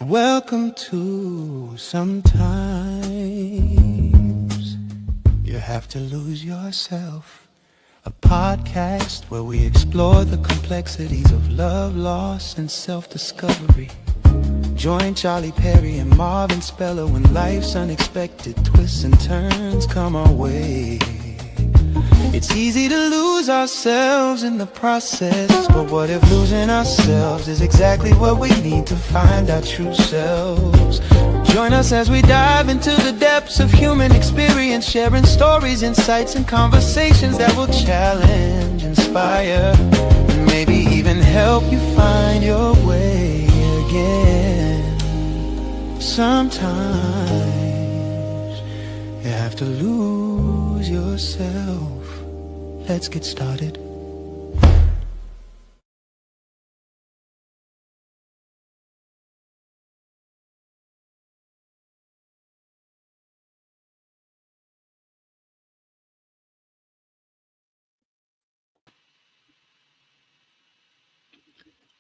Welcome to Sometimes You Have to Lose Yourself, a podcast where we explore the complexities of love, loss, and self-discovery. Join Charlie Perry and Marvin Speller when life's unexpected twists and turns come our way. It's easy to lose ourselves in the process, but what if losing ourselves is exactly what we need to find our true selves? Join us as we dive into the depths of human experience, sharing stories, insights, and conversations that will challenge, inspire, and maybe even help you find your way again. Sometimes you have to lose yourself. Let's get started.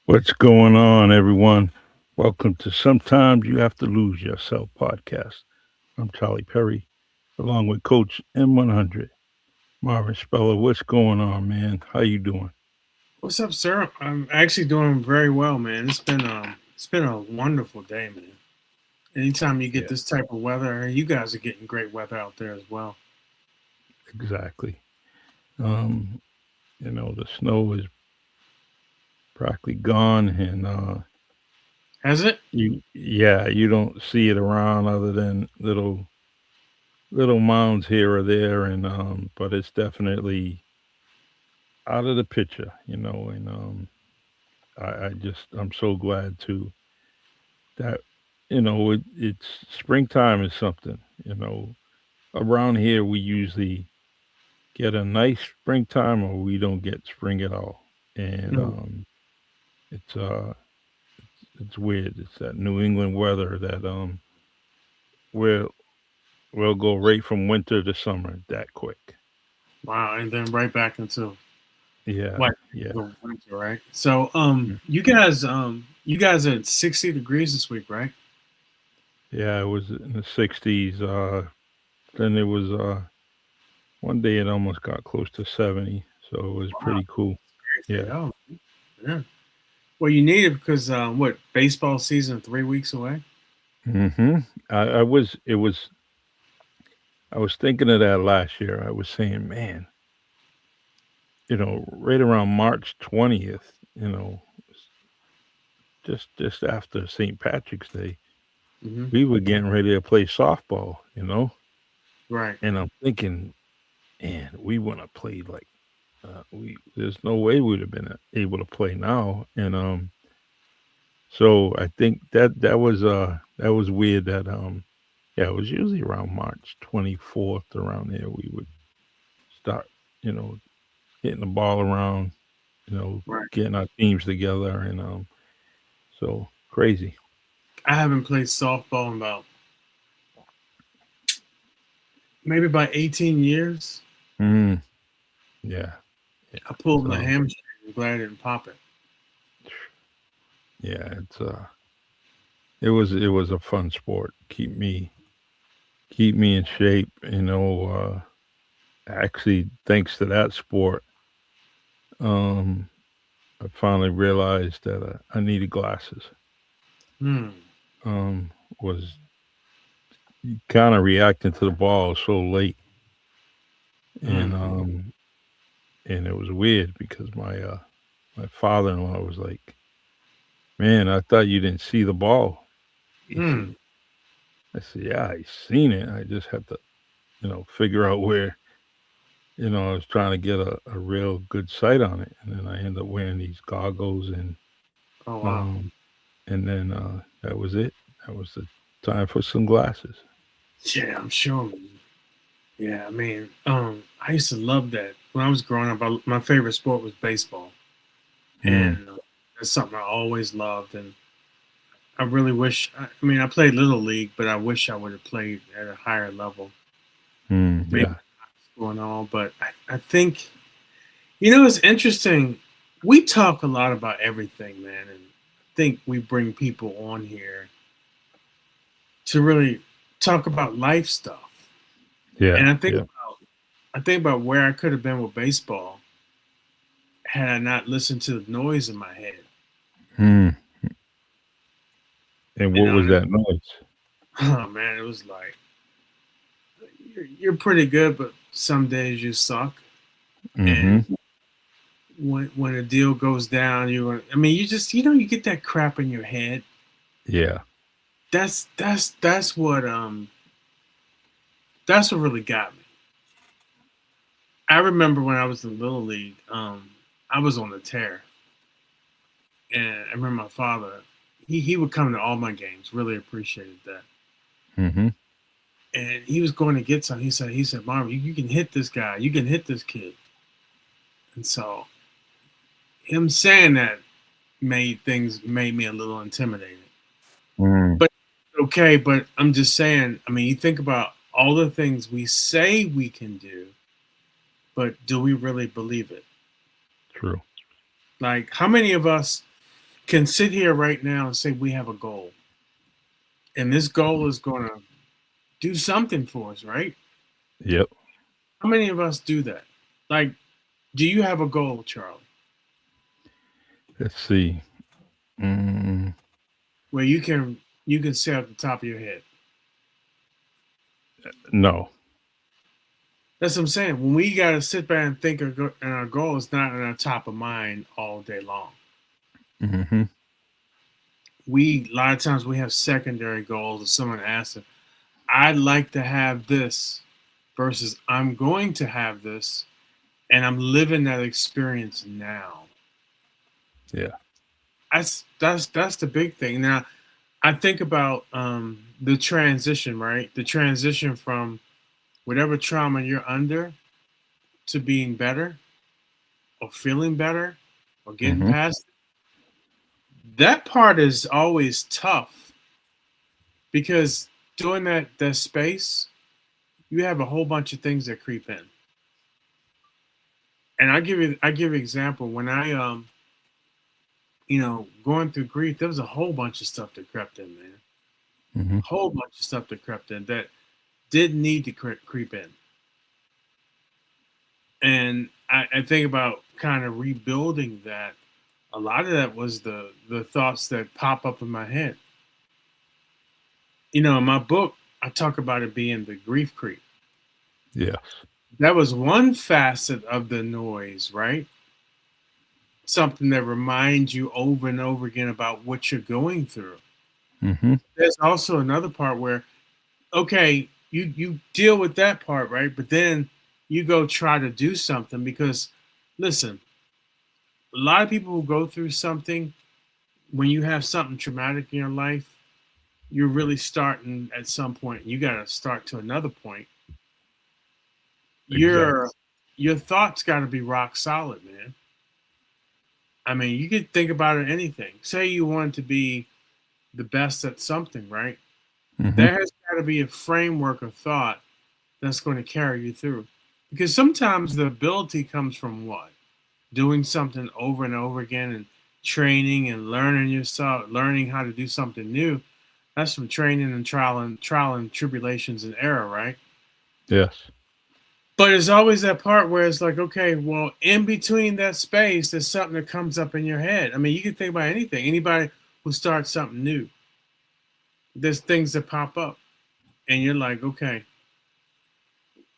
What's going on, everyone? Welcome to Sometimes You Have to Lose Yourself podcast. I'm Charlie Perry, along with Coach M100, Marvin Speller. What's going on, man? How you doing? What's up, sir? I'm actually doing very well, man. It's been a wonderful day, man. Anytime you get Yeah, this type of weather, you guys are getting great weather out there as well. exactly. Um, the snow is practically gone, and Has it? you don't see it around other than little mounds here or there, and but it's definitely out of the picture, and I'm so glad to that it's springtime is something. Around here we usually get a nice springtime or we don't get spring at all, and Mm. it's it's weird. It's that New England weather that we'll we'll go right from winter to summer that quick. Wow, and then right back into Yeah, like yeah. the winter, right? So, Mm. you guys are at 60 degrees this week, right? Yeah, it was in the 60s. Then it was one day it almost got close to 70, so it was Wow, pretty cool. great for Yeah. y'all. Yeah. Well, you need it because what baseball season 3 weeks away? hmm I was it was I was thinking of that last year. I was saying, man, right around March 20th, just after St. Patrick's Day, Hmm. we were getting ready to play softball. Right. And I'm thinking, man, we want to play like we. There's no way we'd have been able to play now, and so I think that was weird. That yeah, it was usually around March 24th around there we would start, you know, hitting the ball around, Right. getting our teams together, and so crazy. I haven't played softball in maybe about 18 years. Mm, yeah, yeah, I pulled my so hamstring. I'm glad I didn't pop it. yeah, it was a fun sport. Keep me in shape. Actually, thanks to that sport, um, I finally realized that I needed glasses. Hmm. Was kind of reacting to the ball so late, and Hmm. um, and it was weird because my father-in-law was like, "Man, I thought you didn't see the ball." He Hmm. said, "I said, yeah, I seen it. I just had to, figure out where, I was trying to get a real good sight on it, and then I ended up wearing these goggles, Oh wow. um, and then that was it. That was the time for some glasses." Yeah, I'm sure. Man. Yeah, I mean, I used to love that when I was growing up. My favorite sport was baseball, Mm, and it's something I always loved. And I really wish. I mean, I played little league, but I wish I would have played at a higher level, maybe yeah. school and all. But I think it's interesting. We talk a lot about everything, man, and I think we bring people on here. to really talk about life stuff. And Yeah. Yeah. I think about where I could have been with baseball had I not listened to the noise in my head. Hmm. And You what know, was that noise? oh man, it was like you're pretty good, but some days you suck. Mm-hmm. And when a deal goes down, I mean, you just you get that crap in your head. Yeah. That's that's what really got me. I remember when I was in Little League, I was on the tear, and I remember my father. He would come to all my games. Really appreciated that. Mm-hmm. And he was going to get some. He said, Marvin, you can hit this guy. You can hit this kid. And so him saying that made me a little intimidated. Mm. But okay, but I'm just saying. I mean, you think about all the things we say we can do, but do we really believe it? True. Like, how many of us can sit here right now and say we have a goal, and this goal is going to do something for us, right? Yep. How many of us do that? Like, do you have a goal, Charlie, Let's see. Mm, where you can say at the top of your head? no. That's what I'm saying. When we got to sit back and think, and our goal is not in our top of mind all day long. Mm-hmm. A lot of times we have secondary goals. If someone asks us, I'd like to have this versus I'm going to have this, and I'm living that experience now. Yeah. That's the big thing. Now I think about the transition, right? The transition from whatever trauma you're under to being better or feeling better or getting Mm-hmm. past it. That part is always tough because during that space, you have a whole bunch of things that creep in. And I give you an example. When I going through grief, there was a whole bunch of stuff that crept in, man. Mm-hmm. Whole bunch of stuff that crept in that didn't need to creep in. And I think about kind of rebuilding that. A lot of that was the thoughts that pop up in my head. In my book, I talk about it being the grief creep. Yes. That was one facet of the noise, right? Something that reminds you over and over again about what you're going through. Mm-hmm. There's also another part where, okay, you deal with that part, right? But then you go try to do something because, listen, a lot of people who go through something, when you have something traumatic in your life, you're really starting at some point. You got to start to another point. Exactly. Your thoughts got to be rock solid, man. I mean, you could think about it anything. Say you want to be the best at something, right? Mm-hmm. There has got to be a framework of thought that's going to carry you through. Because sometimes the ability comes from what? Doing something over and over again and training and learning yourself, learning how to do something new. That's from training and trial and tribulations and error, right? Yes. But it's always that part where it's like, okay, well, in between that space, there's something that comes up in your head. I mean, you can think about anything. Anybody who starts something new, there's things that pop up, and you're like, okay.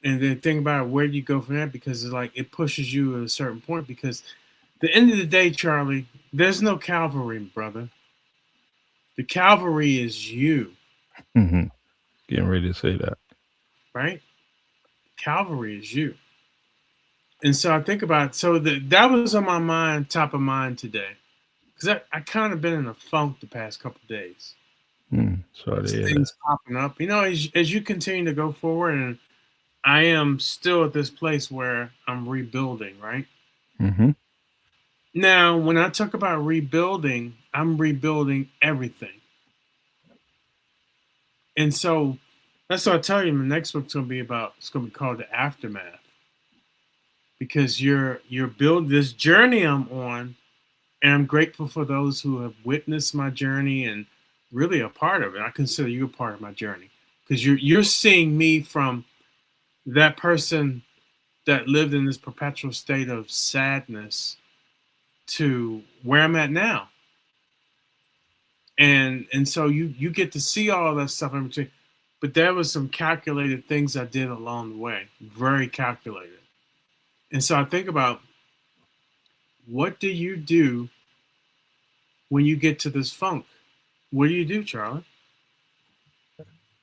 And then think about where do you go from that because it's like it pushes you at a certain point. Because the end of the day, Charlie, there's no cavalry, brother. The cavalry is you, Mm-hmm. Getting ready to say that. right? Cavalry is you. And so I think about that was on my mind, top of mind today. Because I kind of been in a funk the past couple of days. Sorry to Just hear that. things popping up. As you continue to go forward, and I am still at this place where I'm rebuilding, right? Mm-hmm. Now, when I talk about rebuilding, I'm rebuilding everything. And so that's what I tell you. The next book's it's gonna be called The Aftermath. Because you're building this journey I'm on, and I'm grateful for those who have witnessed my journey and really a part of it. I consider you a part of my journey because you're seeing me from that person that lived in this perpetual state of sadness to where I'm at now. And so you get to see all that stuff in between. But there was some calculated things I did along the way, very calculated. And so I think about, what do you do when you get to this funk? What do you do, Charlie?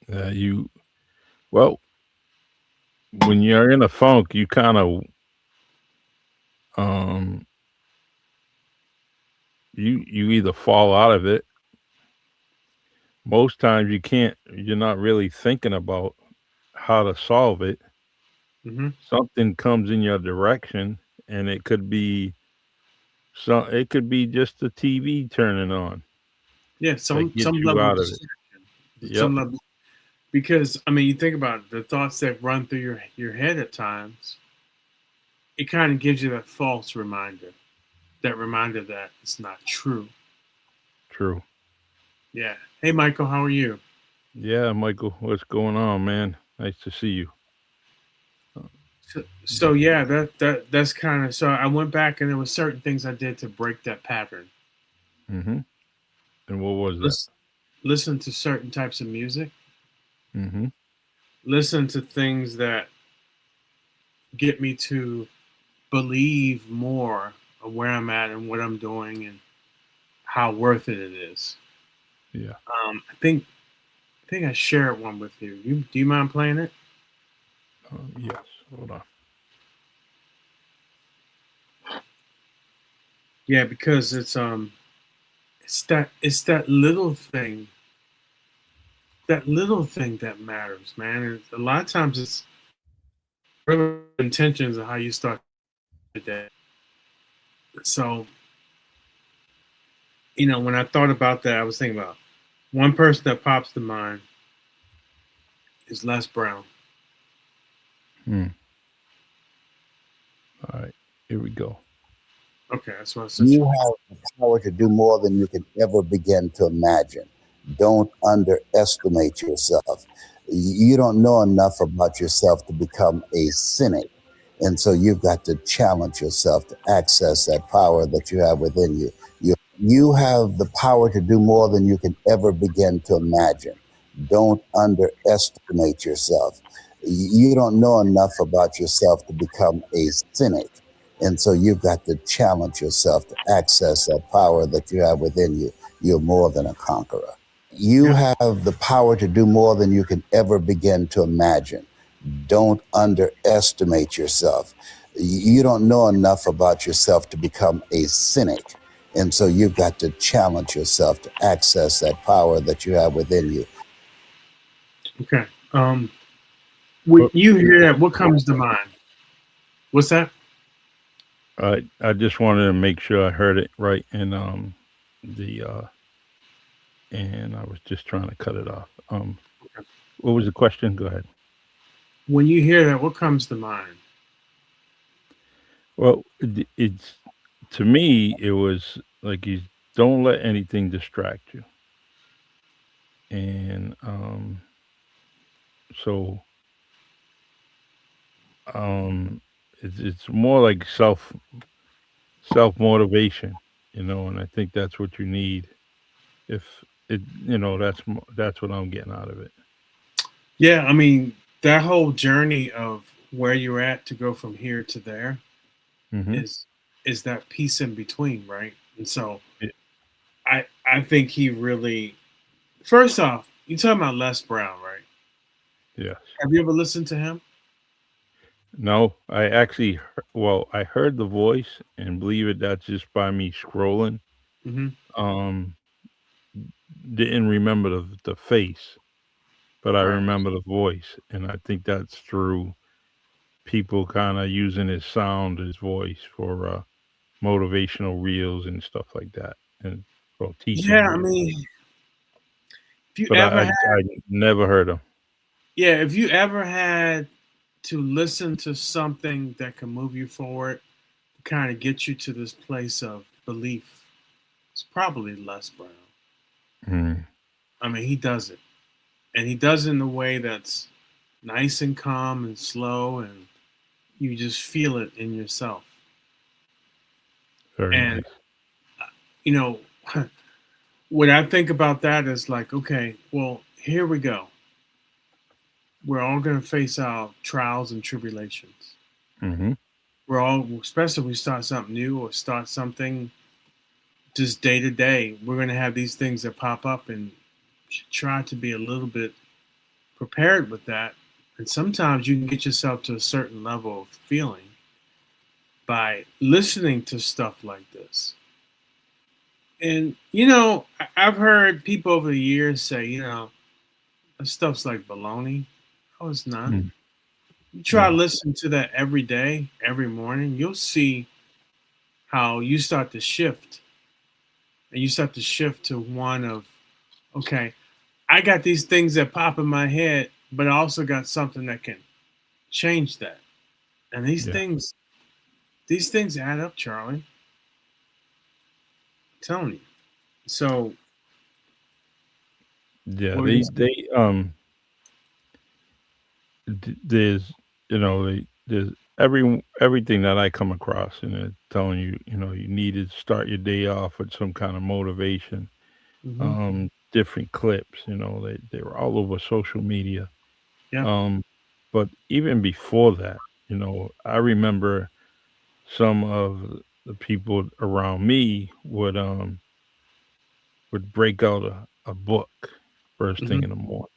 You well, when you're in a funk, you kind of um you either fall out of it. Most times you can't. You're not really thinking about how to solve it. Hmm. Something comes in your direction, and it could be it could be just the TV turning on Yeah, that some gets you level of out of it. distraction, Yep, some level, because I mean, you think about it, the thoughts that run through your head at times. It kind of gives you that false reminder, that it's not true. true. Yeah. Hey, Michael, how are you? Yeah, Michael, what's going on, man? Nice to see you. Uh, So yeah, that's kind of, so I went back and there were certain things I did to break that pattern. mm-hmm. And what was that? Listen, listen to certain types of music. Mm-hmm. Listen to things that get me to believe more of where I'm at and what I'm doing and how worth it is. Yeah. I think I shared one with you. Do you mind playing it? Yes. Hold on. Yeah, because it's that little thing that matters, man. And a lot of times it's really intentions of how you start the day. So, when I thought about that, I was thinking about one person that pops to mind is Les Brown. Hmm. All right. Here we go. Okay, that's what I said. You have the power to do more than you can ever begin to imagine. Don't underestimate yourself. You don't know enough about yourself to become a cynic. And so you've got to challenge yourself to access that power that you have within you. You have the power to do more than you can ever begin to imagine. Don't underestimate yourself. You don't know enough about yourself to become a cynic. And so you've got to challenge yourself to access that power that you have within you. You're more than a conqueror. You Yeah, have the power to do more than you can ever begin to imagine. Don't underestimate yourself. You don't know enough about yourself to become a cynic. And so you've got to challenge yourself to access that power that you have within you. okay. When But you hear that, what comes to mind? What's that? I just wanted to make sure I heard it right, the and I was just trying to cut it off. What was the question? Go ahead. When you hear that, what comes to mind? Well, it's to me, it was like you don't let anything distract you, and so um, it's more like self motivation, and I think that's what you need. If that's what I'm getting out of it. Yeah, I mean, that whole journey of where you're at to go from here to there Hmm. is is that piece in between, right? And so I think he really, first off, you talking about Les Brown, right? Yes. Have you ever listened to him? No, I actually, well, I heard the voice, and believe it, that's just by me scrolling. Hmm. Um, didn't remember the face, but I Right. remember the voice, and I think that's through people kind of using his sound, his voice for motivational reels and stuff like that, and well, teaching Yeah, I reels. mean, if you But ever I never heard him. yeah, if you ever had to listen to something that can move you forward, kind of get you to this place of belief, it's probably Les Brown. Mm. I mean, he does it, and he does it in a way that's nice and calm and slow, and you just feel it in yourself. Very And nice. you know, what I think about that is like, okay, well, here we go. We're all going to face our trials and tribulations. Mm-hmm. We're all, especially if we start something new or start something just day to day, we're going to have these things that pop up, and try to be a little bit prepared with that. And sometimes you can get yourself to a certain level of feeling by listening to stuff like this. And, I've heard people over the years say, that stuff's like baloney. Oh, it's not. Mm. You try to No. listen to that every day, every morning, you'll see how you start to shift. And you start to shift to one of, okay, I got these things that pop in my head, but I also got something that can change that. And Yeah. these things add up, Charlie. I'm telling you. So Yeah. what were you saying? There's there's everything that I come across, and they're telling you, you need to start your day off with some kind of motivation. Mm-hmm. Different clips, they were all over social media. Yeah. Um, but even before that, I remember some of the people around me would break out a book first Mm-hmm. thing in the morning,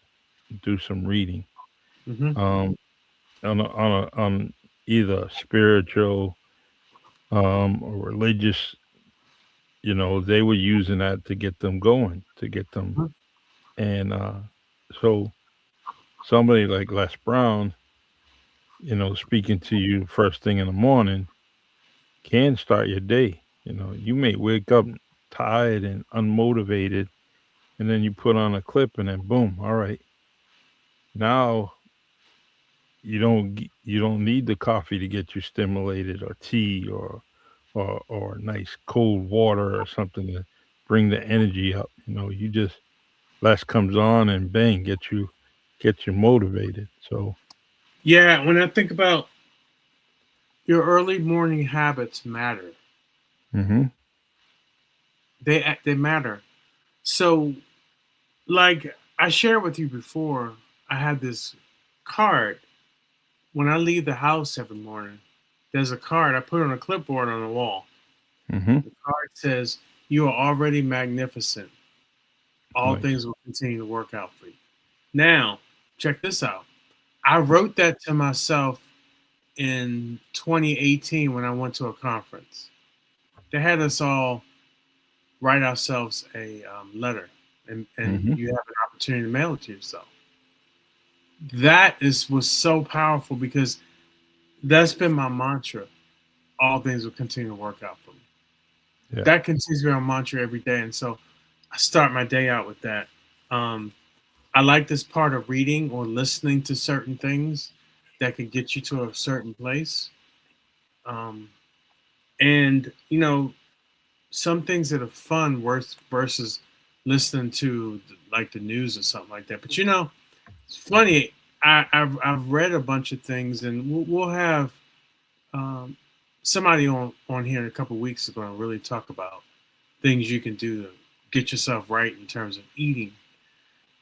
do some reading. Mm-hmm. Um, on either spiritual or religious, they were using that to get them going, to get them. And so somebody like Les Brown, speaking to you first thing in the morning can start your day. You may wake up tired and unmotivated, and then you put on a clip, and then boom, all right, now you don't need the coffee to get you stimulated, or tea, or nice cold water or something to bring the energy up. You just less comes on and bang, get you motivated. So Yeah. When I think about your early morning habits matter. mhm, They matter. So, like I shared with you before, I had this card when I leave the house every morning. There's a card I put on a clipboard on the wall. mhm, The card says, "You are already magnificent. All nice. things will continue to work out for you." Now, check this out. I wrote that to myself in 2018 when I went to a conference. They had us all write ourselves a letter, and Mhm, you have an opportunity to mail it to yourself. That is was so powerful because that's been my mantra. All things will continue to work out for me. yeah, That continues to be my mantra every day, and so I start my day out with that. Um, I like this part of reading or listening to certain things that can get you to a certain place. Um, and some things that are fun versus listening to like the news or something like that. But it's funny. I've read a bunch of things, and we'll have um, somebody on here in a couple of weeks is going to really talk about things you can do to get yourself right in terms of eating.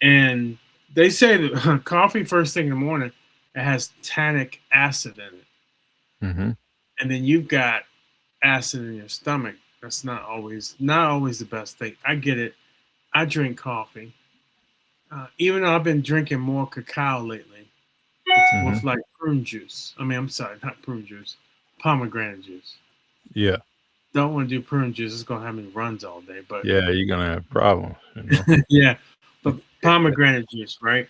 And they say that coffee first thing in the morning, it has tannic acid in it, mhm, and then you've got acid in your stomach. That's not always the best thing. I get it. I drink coffee, even though I've been drinking more cacao lately with mhm, like prune juice. I mean, I'm sorry, not prune juice, pomegranate juice. yeah, Don't want to do prune juice. It's gonna have me runs all day. But yeah. You're gonna have problems. yeah, but pomegranate juice, right?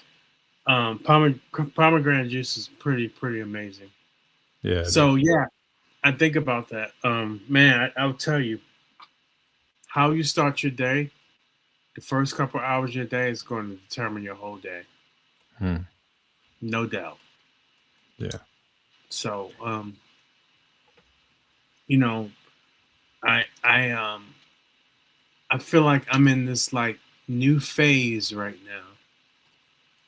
Pomegranate juice is pretty amazing. Yeah, it is. So yeah, I think about that. Man, I'll tell you how you start your day. The first couple hours of your day is going to determine your whole day, Hmm, no doubt. yeah, So, you know, I feel like I'm in this like new phase right now,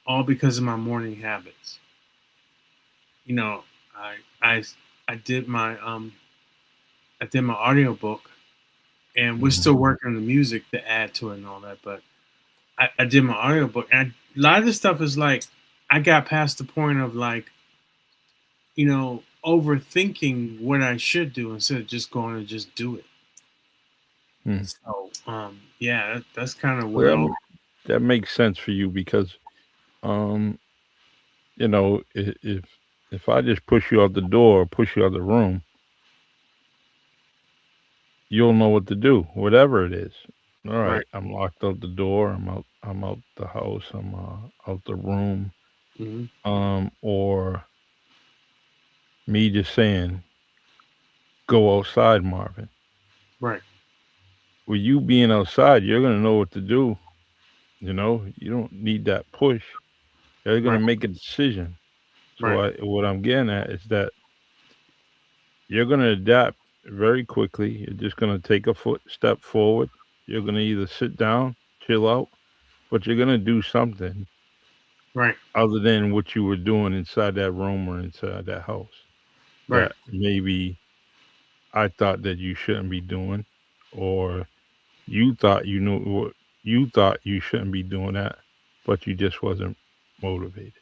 all because of my morning habits. You know, I I I did my audiobook, and we're still Mhm. working on the music to add to it and all that. But I did my audiobook, and a lot of this stuff is like I got past the point of like overthinking what I should do instead of just going to just do it. Mm. So yeah, that's kind of where Well, all. that makes sense for you because, um, if I just push you out the door or push you out the room, you'll know what to do, whatever it is. All Right. right, I'm locked out the door. I'm out the house. I'm out the room. Hmm. Or me just saying, go outside, Marvin. Right. With you being outside, you're gonna know what to do. You don't need that push. You're gonna Right. make a decision. So Right. what I'm getting at is that you're gonna adapt very quickly. You're just gonna take a foot step forward. You're gonna either sit down, chill out, but you're gonna do something Right. other than what you were doing inside that room or inside that house Right. that maybe I thought that you shouldn't be doing, or you thought you knew what you thought you shouldn't be doing that, but you just wasn't motivated.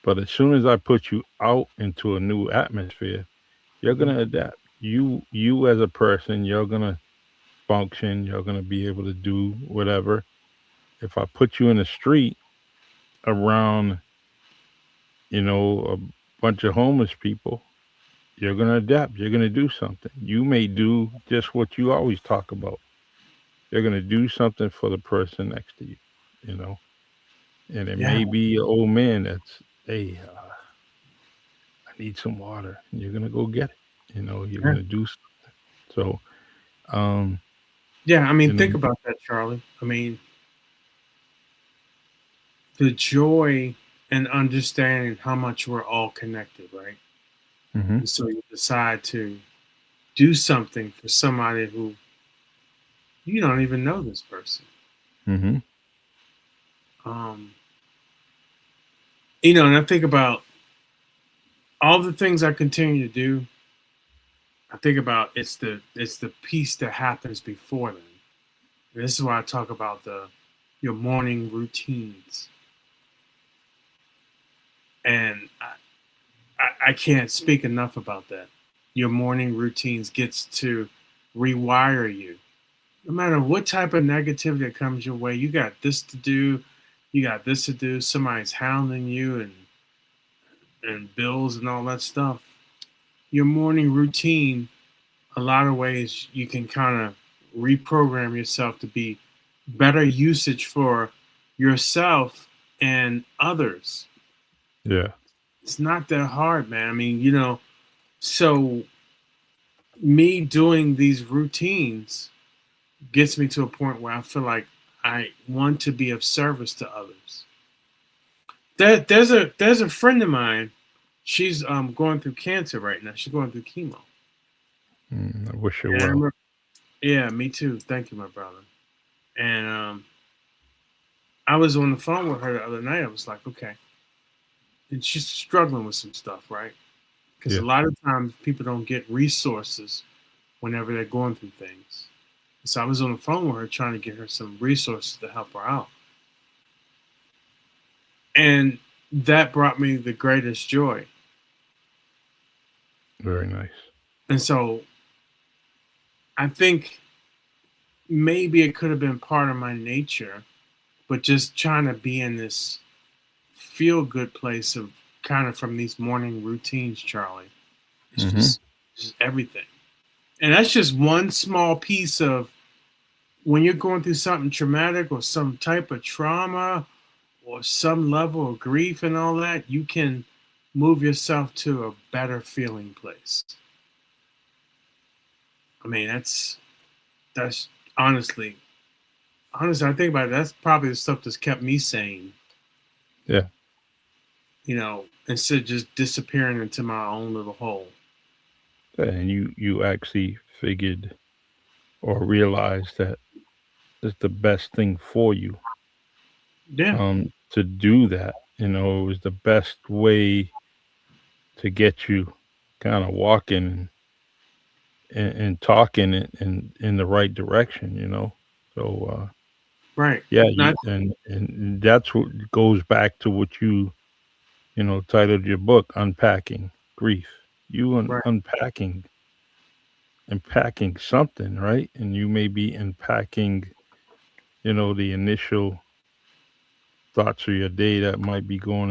But as soon as I put you out into a new atmosphere, you're Hmm. gonna adapt. You as a person, you're gonna function. You're gonna be able to do whatever. If I put you in the street around, a bunch of homeless people, you're gonna adapt. You're gonna do something. You may do just what you always talk about. You're gonna do something for the person next to you. You know, and it Yeah. may be an old man that's, hey, I need some water. And you're gonna go get it. You're Yeah. gonna do so. Um, Yeah. I mean, you think know. about that, Charlie. I mean, the joy and understanding how much we're all connected, right? Hmm. And so you decide to do something for somebody who you don't even know this person. Hmm. Um, and I think about all the things I continue to do. I think about it's the piece that happens before then. And this is why I talk about the your morning routines, and I can't speak enough about that. Your morning routines gets to rewire you. No matter what type of negativity that comes your way, you got this to do, you got this to do. Somebody's hounding you and bills and all that stuff. Your morning routine, a lot of ways you can kind of reprogram yourself to be better usage for yourself and others. Yeah. It's not that hard, man. I mean, so me doing these routines gets me to a point where I feel like I want to be of service to others. There's a friend of mine. She's going through cancer right now. She's going through chemo. I wish you And I well. remember, yeah, me too. Thank you, my brother. And I was on the phone with her the other night. I was like, okay, and she's struggling with some stuff, right? Because a Yeah. lot of times people don't get resources whenever they're going through things. So I was on the phone with her trying to get her some resources to help her out. And that brought me the greatest joy. Very nice. And so I think maybe it could have been part of my nature, but just trying to be in this feel good place of kind of from these morning routines, Charlie. It's Hmm. just everything. And that's just one small piece of when you're going through something traumatic or some type of trauma or some level of grief and all that, you can move yourself to a better feeling place. I mean, that's honestly, I think about it, that's probably the stuff that's kept me sane, Yeah. instead of just disappearing into my own little hole. And you actually figured or realized that is the best thing for you. Yeah. To do that, it was the best way to get you kind of walking and talking in the right direction. So Right. yeah, Not and that's what goes back to what you titled your book, Unpacking Grief. You right. unpacking something, right? And you may be unpacking the initial thoughts of your day that might be going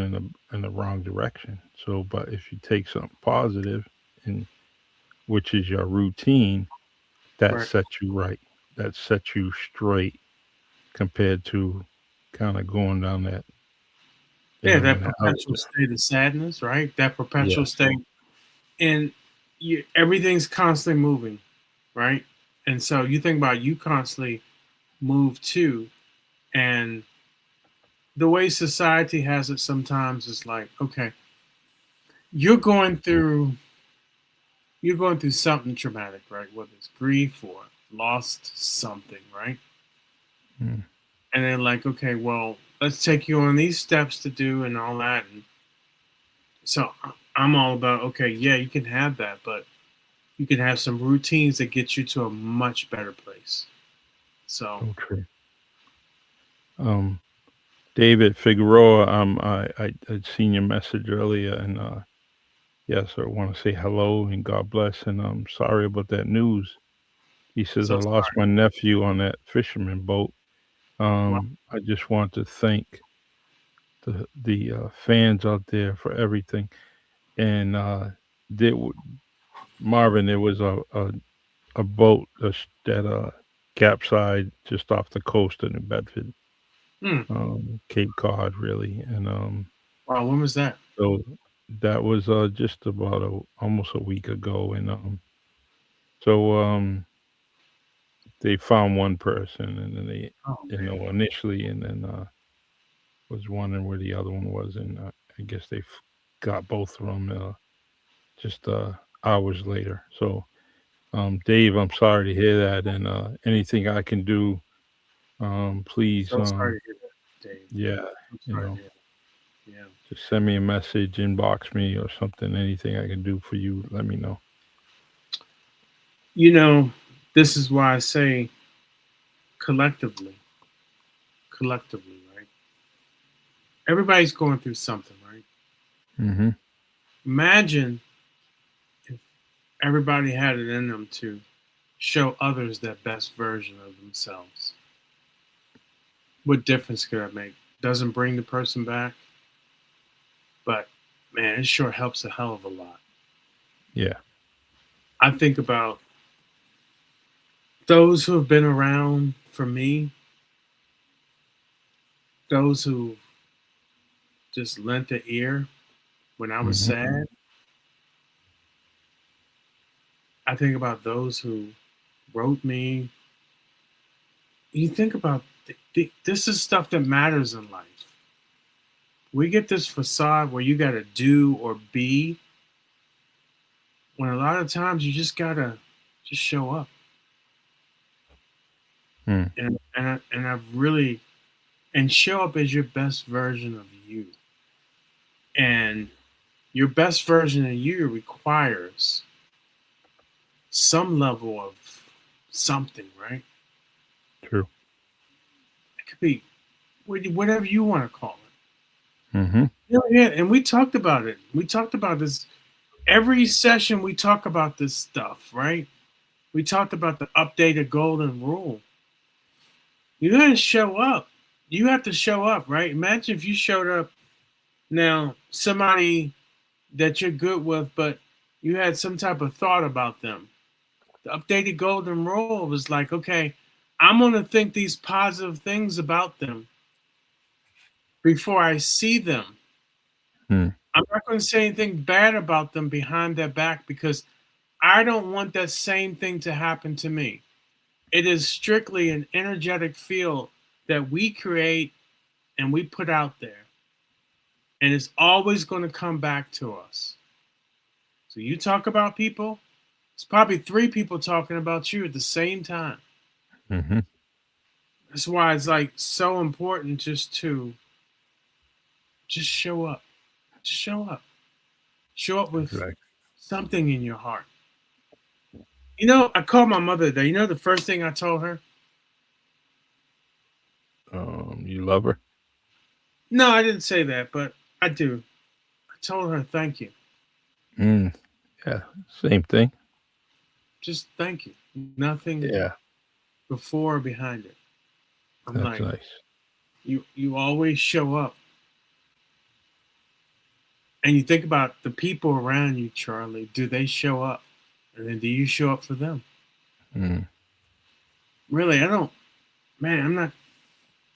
in the wrong direction. So, but if you take something positive, and which is your routine, that Right. sets you right. That sets you straight compared to kind of going down that, Yeah, in that and out. perpetual state of sadness, right? That perpetual Yes. state, and everything's constantly moving, right? And so you think about you constantly move too, and the way society has it sometimes is like, okay, you're going through you're going through something traumatic, right? Whether it's grief or lost something, right? Mm, And then like, okay, well, let's take you on these steps to do and all that. And so I'm all about, okay, yeah, you can have that, but you can have some routines that get you to a much better place. So so true. Um, David Figueroa, I'd seen your message earlier, and yes, I want to say hello and God bless, and I'm sorry about that news. He says I so lost my nephew on that fisherman boat. wow. I just want to thank the fans out there for everything. And there, Marvin, there was a boat that capsized just off the coast of New Bedford, Hmm. Cape Cod, really. And Wow, when was that? so that was just about almost a week ago. And so they found one person, and then they, Oh man. initially, and then was wondering where the other one was, and I guess they got both of them just hours later. So, Dave, I'm sorry to hear that, and anything I can do, please, So sorry to hear that, Dave. yeah, I'm you sorry to know, hear that. Yeah. just send me a message, inbox me or something. Anything I can do for you, let me know. You know, this is why I say collectively, collectively, right? Everybody's going through something, right? Hmm. Imagine if everybody had it in them to show others that best version of themselves. What difference could that make? Doesn't bring the person back, but man, it sure helps a hell of a lot. Yeah. I think about those who have been around for me, those who just lent an ear when I was Hmm. sad. I think about those who wrote me. You think about this is stuff that matters in life. We get this facade where you got to do or be, when a lot of times you just gotta just show up. Mm. And I've really and show up as your best version of you. And your best version of you requires some level of something, right? True. It could be whatever you want to call it. Hmm. Yeah, and we talked about it. We talked about this every session. We talk about this stuff, right? We talked about the updated golden rule. You got to show up. You have to show up, right? Imagine if you showed up now, somebody that you're good with, but you had some type of thought about them. The updated golden rule was like, okay, I'm going to think these positive things about them before I see them. Mm. I'm not going to say anything bad about them behind their back because I don't want that same thing to happen to me. It is strictly an energetic field that we create and we put out there. And it's always going to come back to us. So you talk about people, it's probably three people talking about you at the same time. Hmm. That's why it's like so important just to just show up. Just show up. Show up with Exactly. something in your heart. You know, I called my mother today. You know the first thing I told her? You love her? No, I didn't say that, but I do. I told her thank you. Mm, yeah, same thing. Just thank you. Nothing Yeah, before or behind it. I'm that's like, nice. you always show up. And you think about the people around you, Charlie. Do they show up? And then do you show up for them? Mm, Really, I don't, man, I'm not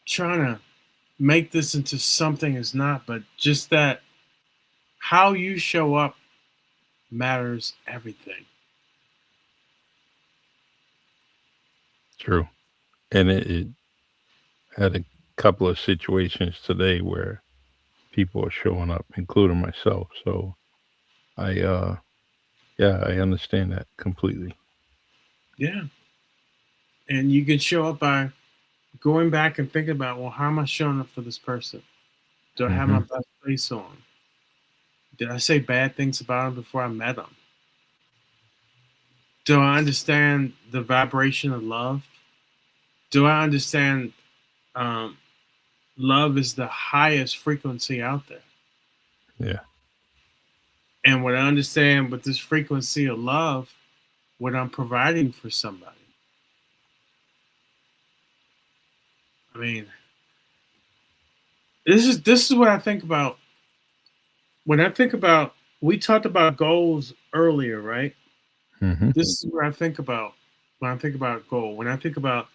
trying to make this into something it's not, but just that how you show up matters everything. true. And it had a couple of situations today where people are showing up, including myself. So I, yeah, I understand that completely. Yeah. And you can show up by going back and thinking about, well, how am I showing up for this person? Do I have my Hmm. best face on? Did I say bad things about them before I met them? Do I understand the vibration of love? Do I understand um, love is the highest frequency out there? Yeah, And what I understand with this frequency of love, what I'm providing for somebody. I mean, this is what I think about when I think about. We talked about goals earlier, right? hmm, This is what I think about when I think about a goal. When I think about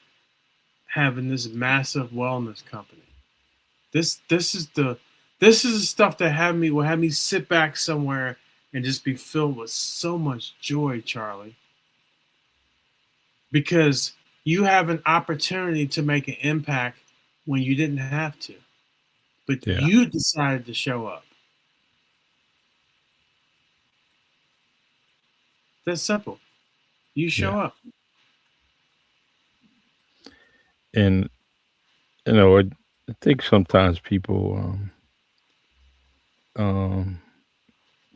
having this massive wellness company, this is the stuff that will have me sit back somewhere and just be filled with so much joy, Charlie, because you have an opportunity to make an impact when you didn't have to, but yeah, you decided to show up. That's simple. You yeah. show up. And I think sometimes people um,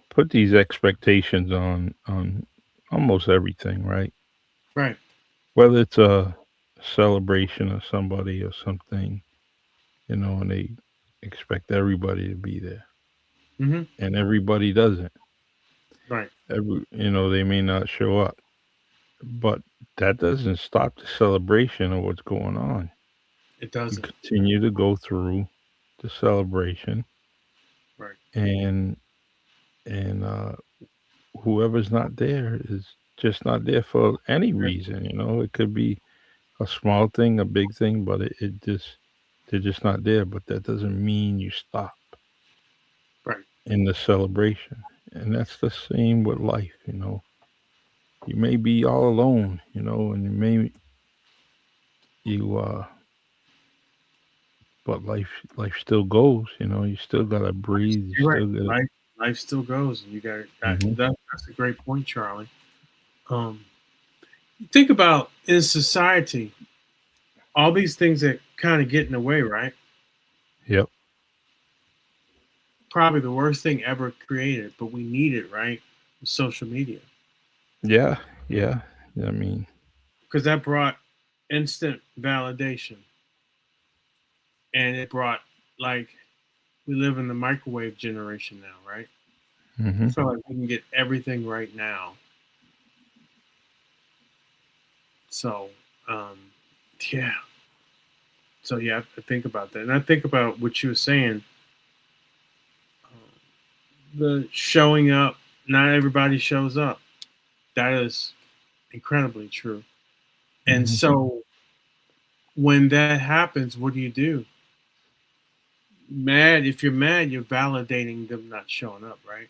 put these expectations on almost everything, right? Right. Whether it's a celebration of somebody or something, and they expect everybody to be there, Hmm. and everybody doesn't. Right. They may not show up, but that doesn't stop the celebration of what's going on. It You doesn't. continue to go through the celebration, Right. and and whoever's not there is just not there for any Right. reason. It could be a small thing, a big thing, but it just they're just not there. But that doesn't mean you stop Right. in the celebration. And that's the same with life. You may be all alone, and you but life still goes. You still gotta breathe, you You're right. still gotta. Life still goes, and you got Hmm. that's a great point, Charlie. Um, think about in society all these things that kind of get in the way, right? Yep. Probably the worst thing ever created, but we need it, right? Social media, Yeah, yeah. I mean, because that brought instant validation, and it brought like we live in the microwave generation now, right? I hmm, feel like we can get everything right now. So, um, yeah. So yeah, I think about that, and I think about what you were saying. The showing up. Not everybody shows up. That is incredibly true. And hmm, so when that happens, what do you do? Mad. If you're mad, you're validating them not showing up, right?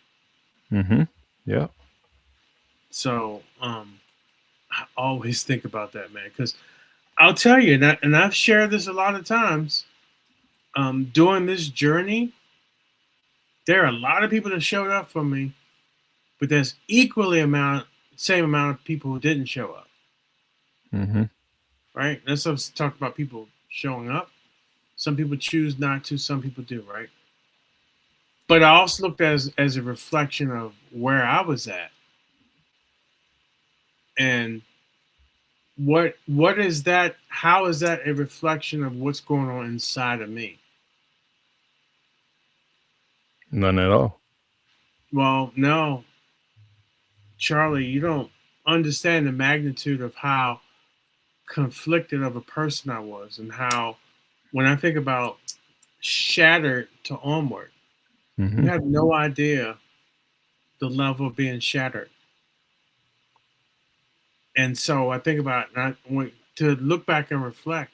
hmm. Yeah. So I always think about that, man, because I'll tell you, and I've shared this a lot of times. During this journey, there are a lot of people that showed up for me, but there's same amount of people who didn't show up, Hmm. right? That's what I'm talking about. People showing up. Some people choose not to, some people do, right? But I also looked at it as a reflection of where I was at. And what is that? How is that a reflection of what's going on inside of me? None at all. Well, no, Charlie, you don't understand the magnitude of how conflicted of a person I was, and how when I think about shattered to onward, Mm-hmm. you have no idea the level of being shattered. And so I think about to look back and reflect,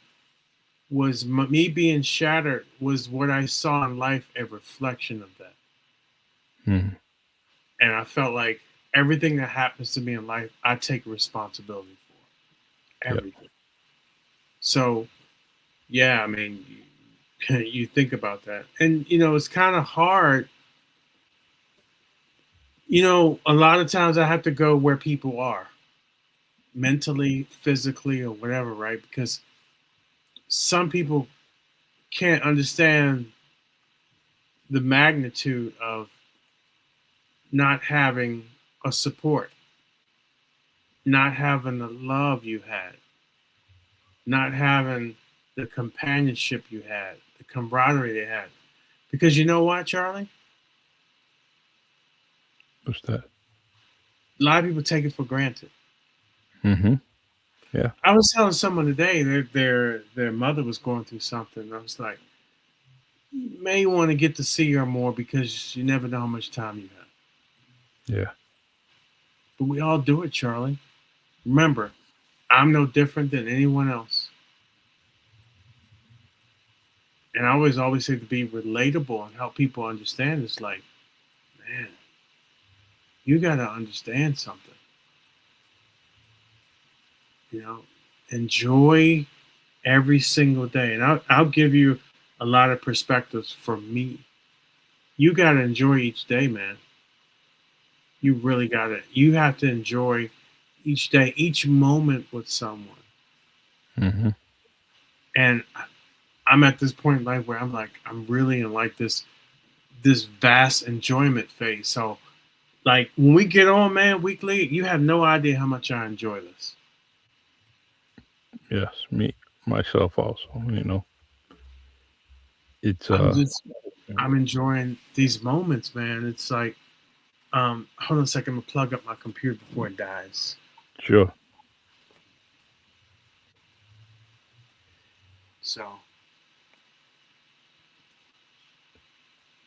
was me being shattered, was what I saw in life a reflection of that. Mm-hmm. And I felt like everything that happens to me in life, I take responsibility for Yep. everything. So, yeah, I mean, you think about that, and it's kind of hard. A lot of times I have to go where people are, mentally, physically, or whatever, right? Because some people can't understand the magnitude of not having a support, not having the love you had, not having the companionship you had, the camaraderie they had. Because you know what, Charlie? What's that? A lot of people take it for granted. Mm-hmm. Yeah. I was telling someone today that their mother was going through something. I was like, you may want to get to see her more because you never know how much time you have. Yeah. But we all do it, Charlie. Remember, I'm no different than anyone else. And I always say to be relatable and help people understand. It's like, man, you got to understand something. Enjoy every single day. And I'll give you a lot of perspectives from me. You got to enjoy each day, man. You really got to. You have to enjoy each day, each moment with someone. Mm-hmm. And I'm at this point in life where I'm really in like this vast enjoyment phase. So like when we get on, man, weekly, you have no idea how much I enjoy this. Yes. Myself also. It's I'm enjoying these moments, man. It's like, hold on a second, I'm gonna plug up my computer before it dies. Sure. So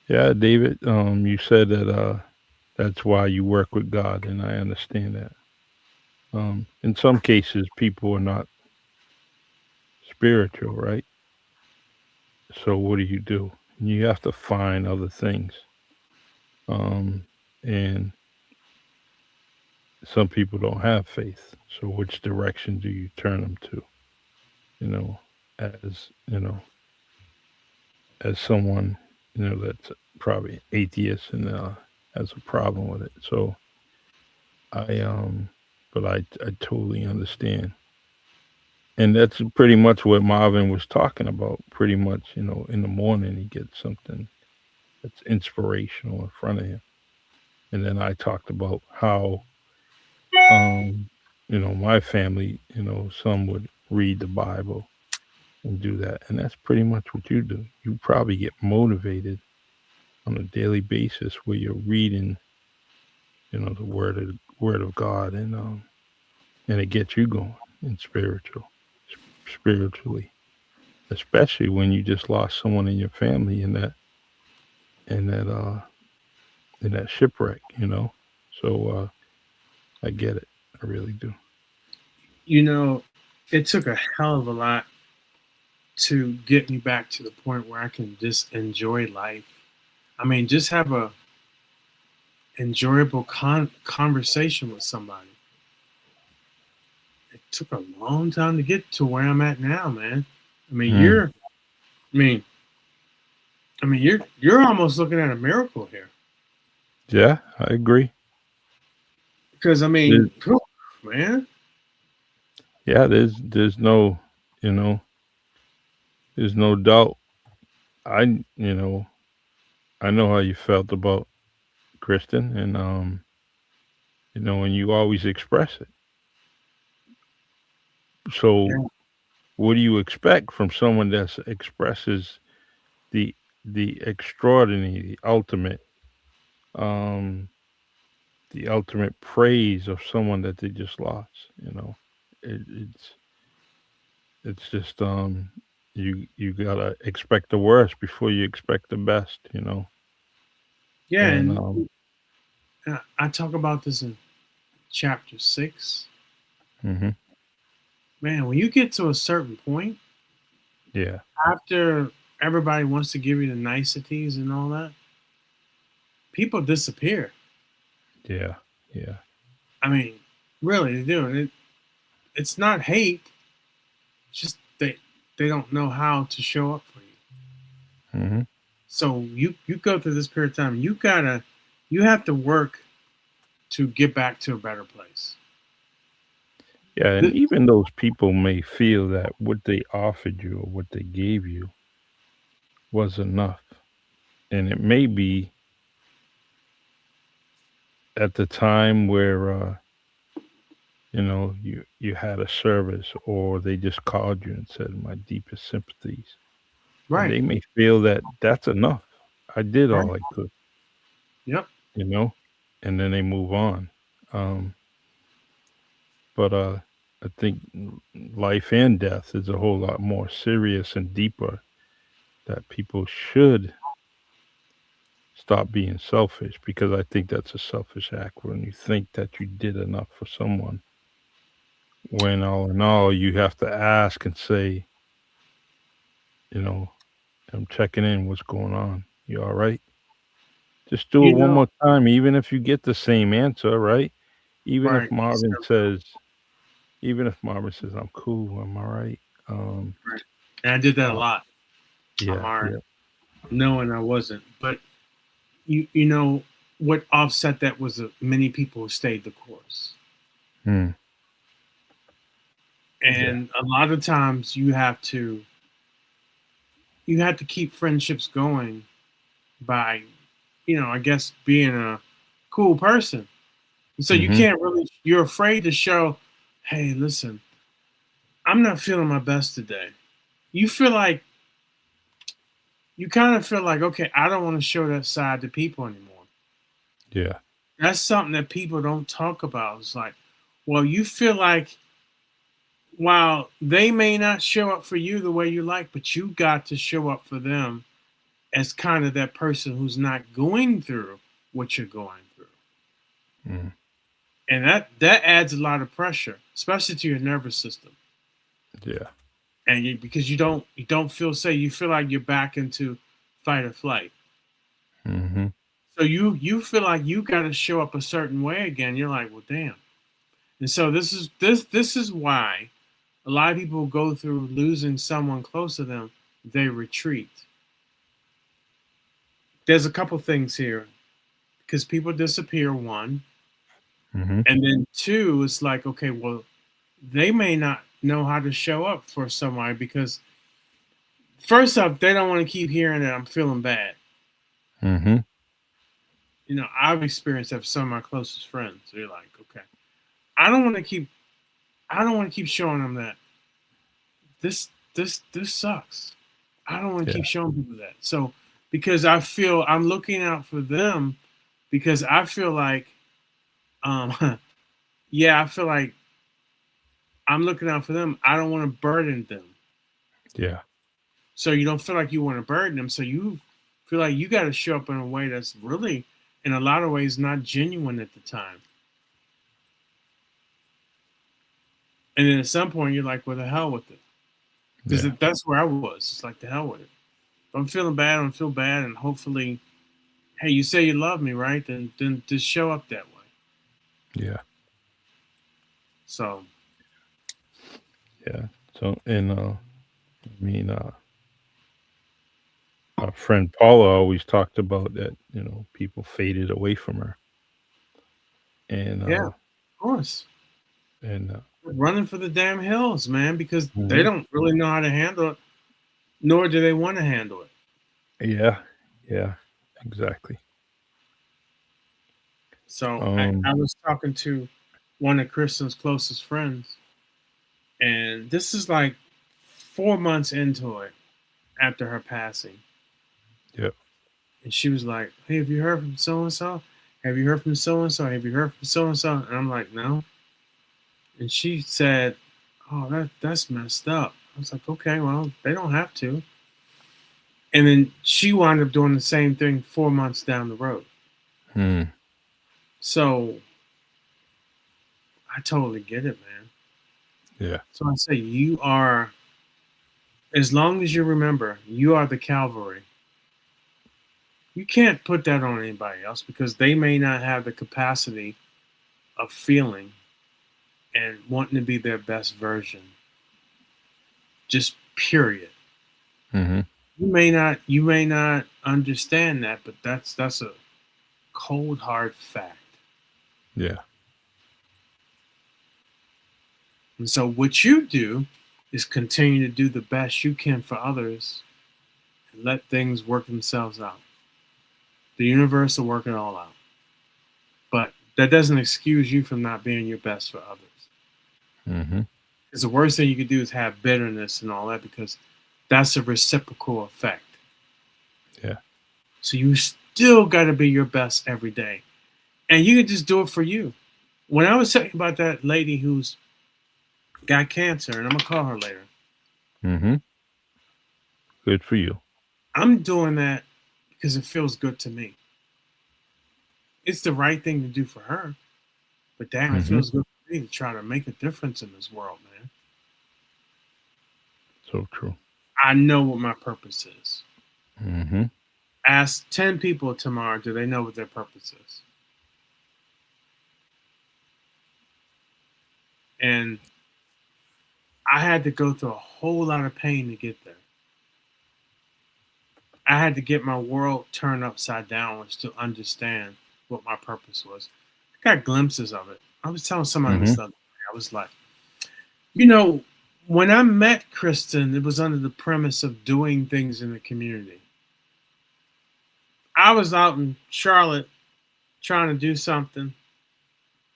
Yeah, David. You said that that's why you work with God, and I understand that. In some cases, people are not spiritual, right? So what do? You have to find other things. And some people don't have faith. So which direction do you turn them to? You know, as as someone that's probably atheist and has a problem with it. So I but I totally understand. And that's pretty much what Marvin was talking about. Pretty much, in the morning he gets something that's inspirational in front of him. And then I talked about how my family, some would read the Bible and do that. And that's pretty much what you do. You probably get motivated on a daily basis where you're reading, the word of God, and it gets you going in spiritually, especially when you just lost someone in your family in that uh in that shipwreck. So I get it. I really do. it took a hell of a lot to get me back to the point where I can just enjoy life. I mean, just have a enjoyable conversation with somebody. It took a long time to get to where I'm at now, man. I mean, Mm. I mean, you're almost looking at a miracle here. Yeah, I agree. Because I There's, mean, man, yeah, there's no, you know, there's no doubt. I you know I know how you felt about Kristen, and and you always express it. So, Yeah. what do you expect from someone that expresses the the extraordinary, um, the ultimate praise of someone that they just lost? It, it's it's just you gotta expect the worst before you expect the best. Yeah, And and I talk about this in chapter 6. hmm Man, when you get to a certain point, yeah, after everybody wants to give you the niceties and all that, people disappear. yeah, yeah, I mean, really, they do. And it's not hate, it's just they don't know how to show up for you. hmm So you go through this period of time, you have to work to get back to a better place. yeah. And Th- even those people may feel that what they offered you or what they gave you was enough, and it may be at the time where you had a service, or they just called you and said my deepest sympathies, and right, they may feel that that's enough. I did right, all I could, yep. you know, and then they move on. Um, but I think life and death is a whole lot more serious and deeper. That people should stop being selfish, because I think that's a selfish act when you think that you did enough for someone, when all in all you have to ask and say, you know, I'm checking in, what's going on? You all right? Just do You it one know, more time, even if you get the same answer, right? Even if right, Marvin says, I'm cool, I'm all right. Um, right. And I did that a uh, lot. I'm yeah, all right, yeah. knowing I wasn't. But you know what offset that was many people who stayed the course. Hmm. Yeah. And a lot of times you have to keep friendships going by, I guess being a cool person. And so you Mhm. can't really, you're afraid to show, hey, listen, I'm not feeling my best today. You feel like, you kind of feel like, okay, I don't want to show that side to people anymore. Yeah. That's something that people don't talk about. It's like, well, you feel like, while they may not show up for you the way you like, but you got to show up for them as kind of that person who's not going through what you're going through. Mhm. And that adds a lot of pressure, especially to your nervous system. Yeah. And because you don't feel safe, you feel like you're back into fight or flight. Mhm. So you feel like you got to show up a certain way again. You're like, well, damn. And so this is why a lot of people go through losing someone close to them. They retreat. There's a couple things here because people disappear. One, Mhm. and then two, it's like, okay, well, they may not know how to show up for somebody because first off, they don't want to keep hearing that I'm feeling bad. Mhm. I've experienced that with some of my closest friends. They're like, okay, I don't want to keep, I don't want to keep showing them that this sucks. I don't want to Yeah. keep showing people that. So because I feel I'm looking out for them, because I feel like, yeah, I feel like I'm looking out for them. I don't want to burden them. Yeah. So you don't feel like you want to burden them. So you feel like you got to show up in a way that's really, in a lot of ways, not genuine at the time. And then at some point, you're like, well, the hell with it. Because Yeah. that's where I was. It's like, the hell with it. If I'm feeling bad, I'm feel bad. And hopefully, hey, you say you love me, right? Then just show up that way. Yeah. So, Yeah. So, and I mean, our friend Paula always talked about that. People faded away from her, and yeah, of course. and Running for the damn hills, man, because they Mhm. don't really know how to handle it. nor do they want to handle it. Yeah. Yeah. Exactly. So Um. I was talking to one of Kristen's closest friends, and this is like 4 months into it after her passing. Yeah. And she was like, "Hey, have you heard from so and so? Have you heard from so and so? Have you heard from so and so?" And I'm like, "No." And she said, "Oh, that's messed up." I was like, "Okay, well, they don't have to." And then she wound up doing the same thing 4 months down the road. Hmm. So I totally get it, man. Yeah. So I say, you are, as long as you remember, you are the cavalry. You can't put that on anybody else because they may not have the capacity of feeling and wanting to be their best version. Just period. Hmm. You may not understand that, but that's a cold hard fact. Yeah. And so what you do is continue to do the best you can for others and let things work themselves out. The universe will work it all out. But that doesn't excuse you from not being your best for others. Hmm. Because the worst thing you could do is have bitterness and all that because that's a reciprocal effect. Yeah. So you still got to be your best every day. And you can just do it for you. When I was talking about that lady who's got cancer, and I'm going to call her later, Hmm. Good for you. I'm doing that because it feels good to me. It's the right thing to do for her. But damn, it Hmm. feels good for me to try to make a difference in this world, man. So true. I know what my purpose is. Hmm. Ask 10 people tomorrow, do they know what their purpose is? And I had to go through a whole lot of pain to get there. I had to get my world turned upside down to understand what my purpose was. I got glimpses of it. I was telling somebody Hmm. this other day. I was like, you know, when I met Kristen, it was under the premise of doing things in the community. I was out in Charlotte trying to do something,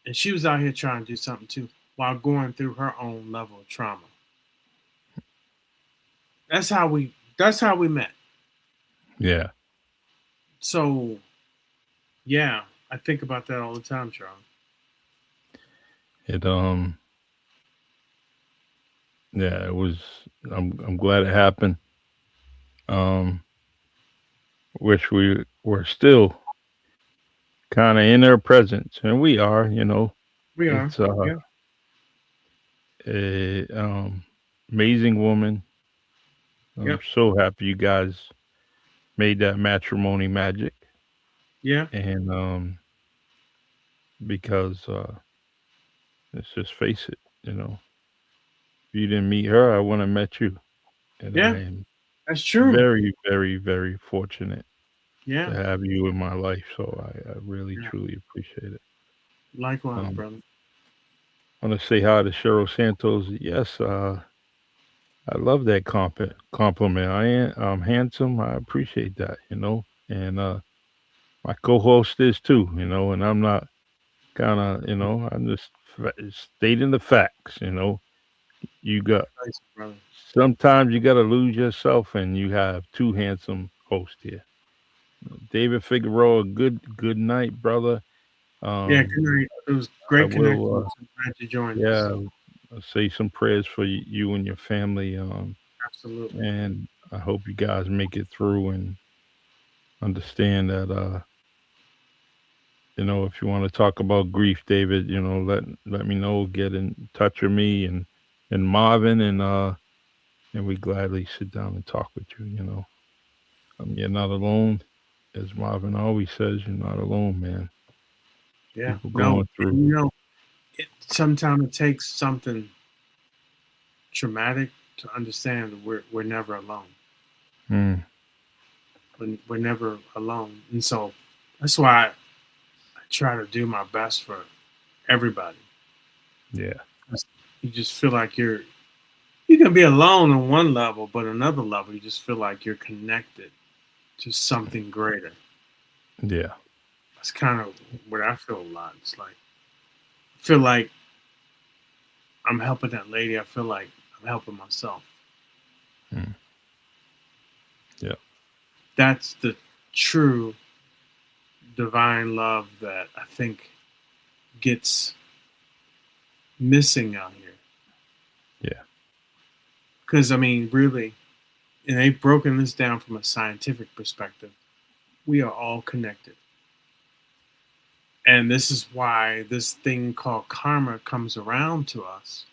and she was out here trying to do something too, while going through her own level of trauma. That's how we met. Yeah. So yeah, I think about that all the time, Charlie. It Yeah, it was. I'm glad it happened. Um, wish we were still kind of in their presence, and we are. We are. It's Yeah. a amazing woman. I'm Yep. so happy you guys made that matrimony magic, Yeah. and because let's just face it, if you didn't meet her, I wouldn't have met you, and Yeah. I am That's true. very, very, very fortunate to Yeah. have you in my life. So I really, Yeah. truly appreciate it. Likewise, Um, brother. I want to say hi to Cheryl Santos. Yes, I love that compliment. I'm handsome. I appreciate that. And my co-host is too. And I'm not kind of. I'm just stating the facts. You got Thanks, brother. sometimes you got to lose yourself, and you have two handsome hosts here. David Figueroa, good night, brother. Yeah, good Um, night. It was I great connecting will. with you. Glad you joined us. Yeah, I'll say some prayers for you and your family. Absolutely. And I hope you guys make it through and understand that. If you want to talk about grief, David, let me know. Get in touch with me and Marvin, and we gladly sit down and talk with you. You're not alone, as Marvin always says. You're not alone, man. Yeah. People No, going through. and sometimes it takes something traumatic to understand that we're never alone. Mm, We're never alone. And so that's why I try to do my best for everybody. yeah. 'Cause you just feel like You can be alone on one level, but another level, you just feel like you're connected to something greater. Yeah. That's kind of what I feel a lot. It's like I feel like I'm helping that lady. I feel like I'm helping myself. Mm. Yeah. That's the true divine love that I think gets missing out here. Yeah. Because I mean, really, and they've broken this down from a scientific perspective. We are all connected. And this is why this thing called karma comes around to us.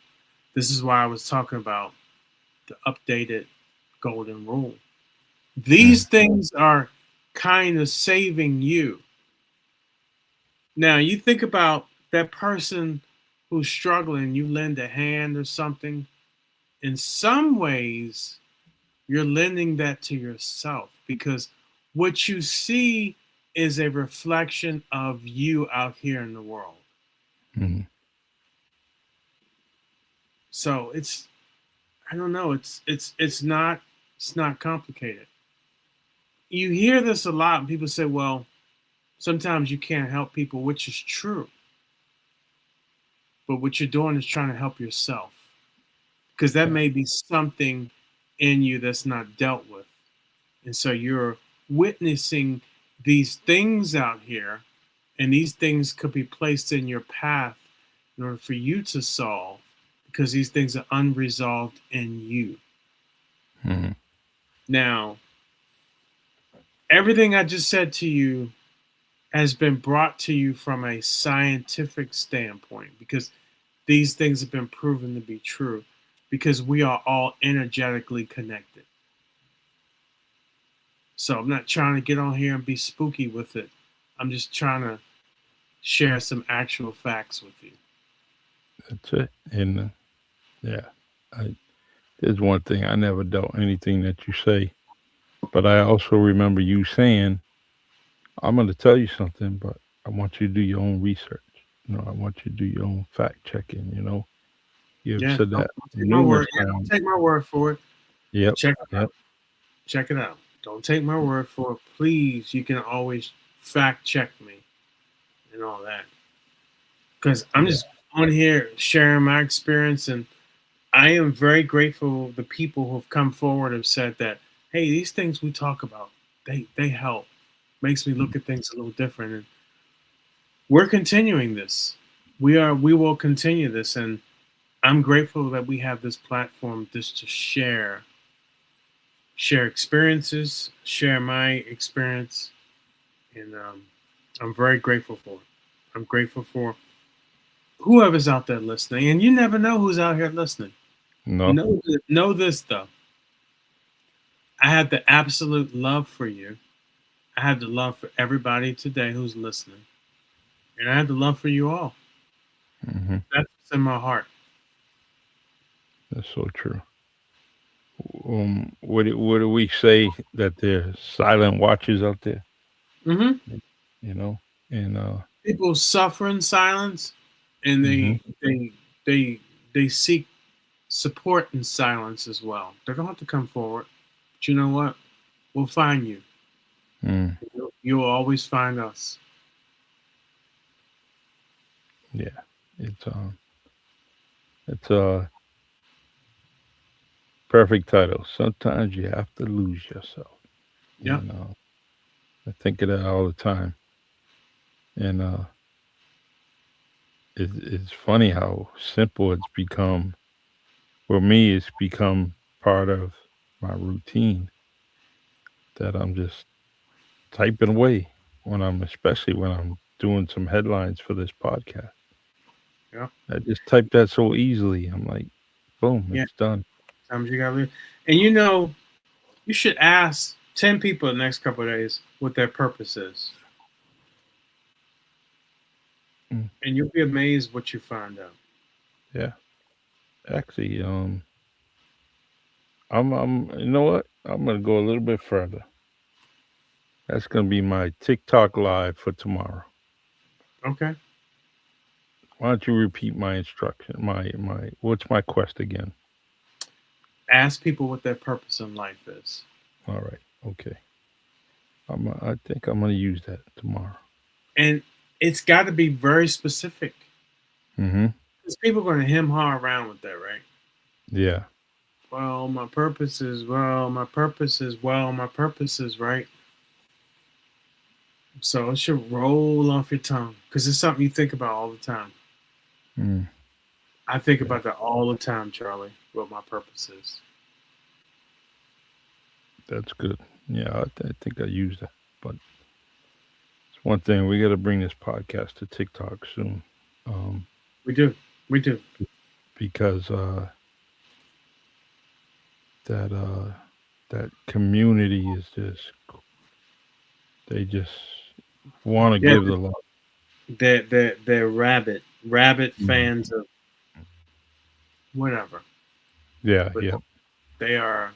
This is why I was talking about the updated golden rule. These Mm. things are kind of saving you. Now, you think about that person who's struggling, you lend a hand or something. In some ways, you're lending that to yourself because what you see is a reflection of you out here in the world. Mm. So it's I don't know, it's not complicated. You hear this a lot and people say, well, sometimes you can't help people, which is true. But what you're doing is trying to help yourself because that Yeah. may be something in you that's not dealt with. And so you're witnessing these things out here, and these things could be placed in your path in order for you to solve because these things are unresolved in you. Mm. Now, everything I just said to you has been brought to you from a scientific standpoint because these things have been proven to be true because we are all energetically connected. So I'm not trying to get on here and be spooky with it. I'm just trying to share some actual facts with you. That's it. And yeah, I, there's one thing I never doubt anything that you say, but I also remember you saying, "I'm going to tell you something, but I want you to do your own research. I want you to do your own fact checking." You have Yeah, said don't, that don't take my numerous word. Yeah, don't times. take my word for it. Yep. Check it Yep. out. Check it out. Don't take my word for it. Please, you can always fact check me and all that. Because I'm Yeah. just on here sharing my experience, and I am very grateful the people who have come forward have said that, hey, these things we talk about, they help. Makes me look at things a little different. And we're continuing this. We will continue this, and I'm grateful that we have this platform just to share experiences, share my experience, and I'm very grateful for it. I'm grateful for whoever's out there listening, and you never know who's out here listening. No. Know this though. I have the absolute love for you. I have the love for everybody today who's listening, and I have the love for you all. Hmm. That's what's in my heart. That's so true. What do we say that there's silent watchers out there? Hmm. You know, and People suffer in silence, and hmm they they seek support in silence as well. They don't have to come forward, but you know what? We'll find you. mm, You'll always find us. yeah, it's it's a perfect title. Sometimes you have to lose yourself, Yep. and I think of that all the time. And it's funny how simple it's become. For me, it's become part of my routine that I'm just typing away especially when I'm doing some headlines for this podcast. Yep. I just type that so easily. I'm like, boom, Yeah. it's done. Sometimes you gotta leave. And you know, you should ask 10 people the next couple of days what their purpose is. Mm, And you'll be amazed what you find out. yeah, actually, you know what? I'm gonna go a little bit further. That's gonna be my TikTok live for tomorrow. Okay. Why don't you repeat my instruction? What's my quest again? Ask people what their purpose in life is. All right. Okay. I think I'm gonna use that tomorrow. And it's got to be very specific. Mm-hmm. Because people are going to hem haw around with that, right? Yeah. Well, my purpose is, well, my purpose is, well, my purpose is, right? So it should roll off your tongue because it's something you think about all the time. Mm, I think yeah. about that all the time, Charlie, what my purpose is. That's good. Yeah. I think I use that. But it's one thing we got to bring this podcast to TikTok soon. Um, We do. We do. because that that community is just they just want to Yeah, give the love. they're rabbit Mhm. fans of whatever, Yeah. but Yep. they are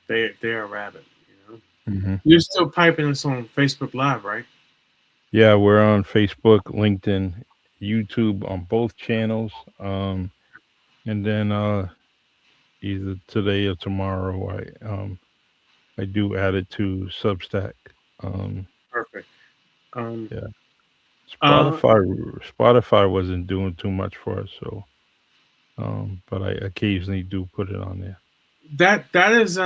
they are rabbit. You know, Hmm. you're still piping us on Facebook Live, right? Yeah, we're on Facebook, LinkedIn, YouTube on both channels. And then either today or tomorrow, I do add it to Substack. Um, Perfect. Um, yeah, uh, Spotify wasn't doing too much for us, so but I occasionally do put it on there. that is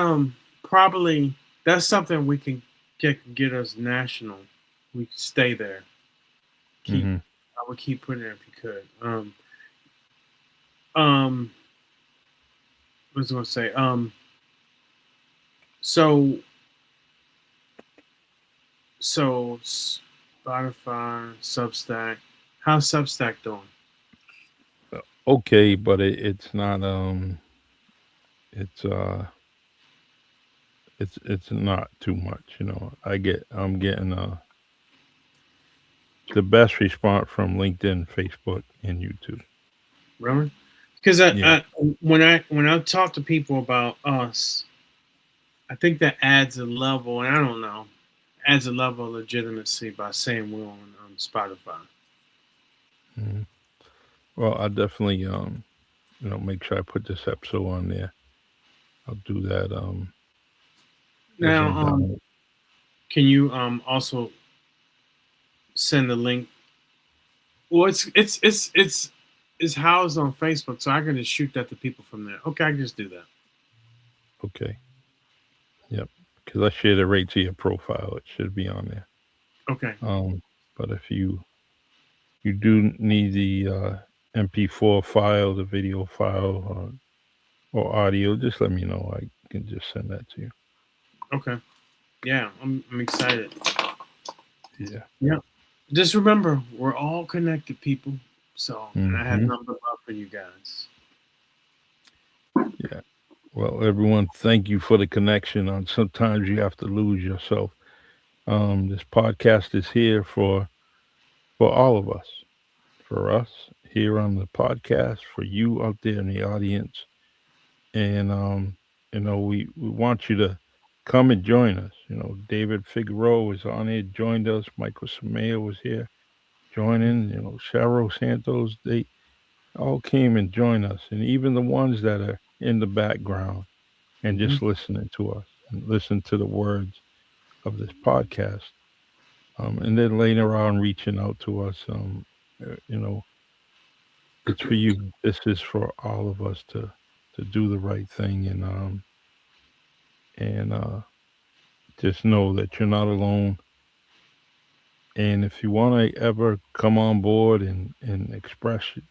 probably that's something we can get us national. We stay there. Keep Hmm. I would keep putting it if you could. Um, what was I gonna say? So so Spotify, Substack. How's Substack doing? Okay, but it's not it's it's not too much. I'm getting the best response from LinkedIn, Facebook, and YouTube. Really? Because Yeah. when I talk to people about us, I think that adds a level, and I don't know, adds a level of legitimacy by saying we're on Spotify. Mhm. Well, I definitely make sure I put this episode on there. I'll do that as Now, I'm done. can you also send the link? Well, it's housed on Facebook, so I can just shoot that to people from there. Okay, I can just do that. Okay. Yep. Because I shared it right to your profile. It should be on there. Okay, Um, but if you do need the MP4 file, the video file, or audio, just let me know. I can just send that to you. okay, yeah, I'm excited. Yeah. Yeah, just remember we're all connected, people. So, and I have Hmm. nothing but love for you guys. Yeah. Well, everyone, thank you for the connection. On sometimes you have to lose yourself. This podcast is here for all of us, for us here on the podcast, for you out there in the audience, and we want you to come and join us. David Figueroa was on here, joined us. Michael Samea was here, joining. Cheryl Santos, they all came and joined us, and even the ones that are in the background and Mhm. just listening to us and listen to the words of this podcast. And then later on, reaching out to us. Uh, you know, it's for you. This is for all of us to do the right thing, and just know that you're not alone. And if you want to ever come on board and express it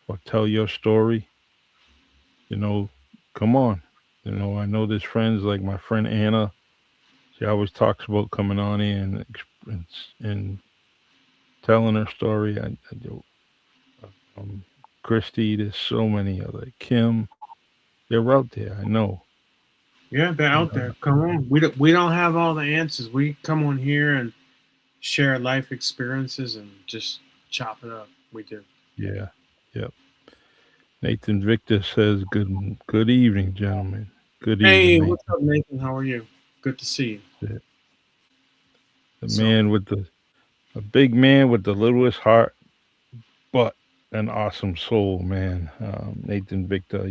or tell your story, you know, come on. I know there's friends like my friend Anna. She always talks about coming on in and telling her story. Um, Christy, there's so many other Kim. They're out there. I know. Yeah, they're And out there. Come on, we don't have all the answers. We come on here and share life experiences and just chop it up. We do. yeah, yep. Nathan Victor says, "Good evening, gentlemen. Good Hey, evening, what's Nathan." up, Nathan? How are you? Good to see you. The, the So, man with a big man with the littlest heart, but an awesome soul, man. Nathan Victor,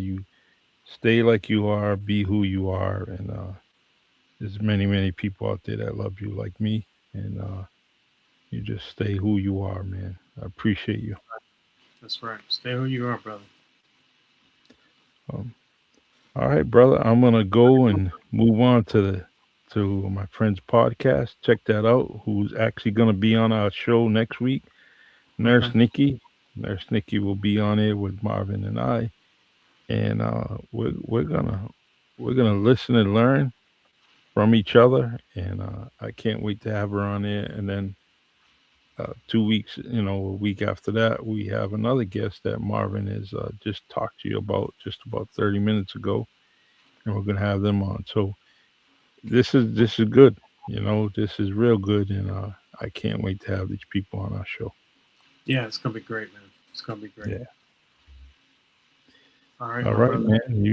stay like you are, be who you are, and there's many people out there that love you like me, and you just stay who you are, man. I appreciate you. That's right. Stay who you are, brother. Um, all right, brother. I'm gonna go and move on to my friend's podcast. Check that out. Who's actually gonna be on our show next week? Okay. Nurse Nikki. Nurse Nikki will be on it with Marvin and I, and we're gonna listen and learn from each other. And I can't wait to have her on there. And then 2 weeks, a week after that, we have another guest that Marvin has just talked to you about just about 30 minutes ago, and we're gonna have them on. So this is good. This is real good, and I can't wait to have these people on our show. Yeah, it's gonna be great, man. It's gonna be great. Yeah. All right, All my right, brother. man.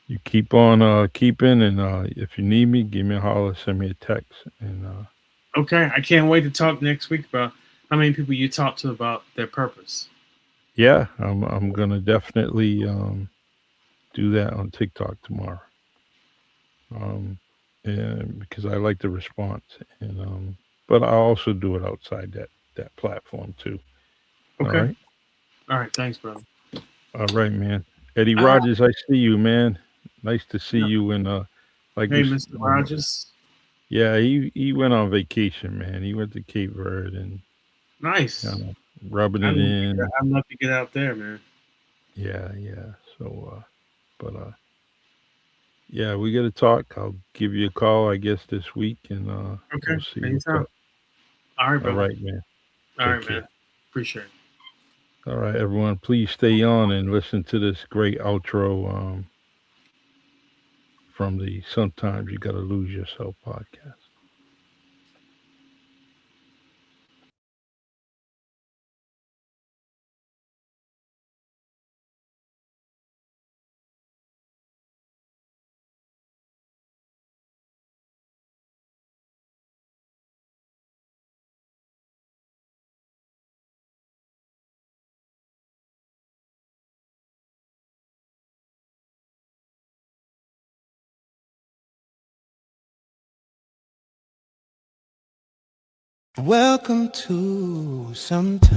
You keep on keeping, and if you need me, give me a holler, send me a text, and Okay, I can't wait to talk next week about how many people you talk to about their purpose. yeah, I'm gonna definitely do that on TikTok tomorrow. Um, and because I like the response, and but I also do it outside that platform too. All Okay. right, All right. Thanks, brother. all right, man. Eddie Ah, Rogers, I see you, man. Nice to see you. And like hey, Mr. um, Rogers. yeah, he went on vacation, man. He went to Cape Verde and Nice. kind of rubbing it in. I'd love to get out there, man. Yeah, yeah. So, but yeah, we got to talk. I'll give you a call, I guess, this week, and we'll Okay. see what's Anytime. up. All right, All brother. right, man. All Take right, man. care. Appreciate it. All right, everyone. Please stay on and listen to this great outro from the Sometimes You Gotta Lose Yourself podcast. Welcome to Sometimes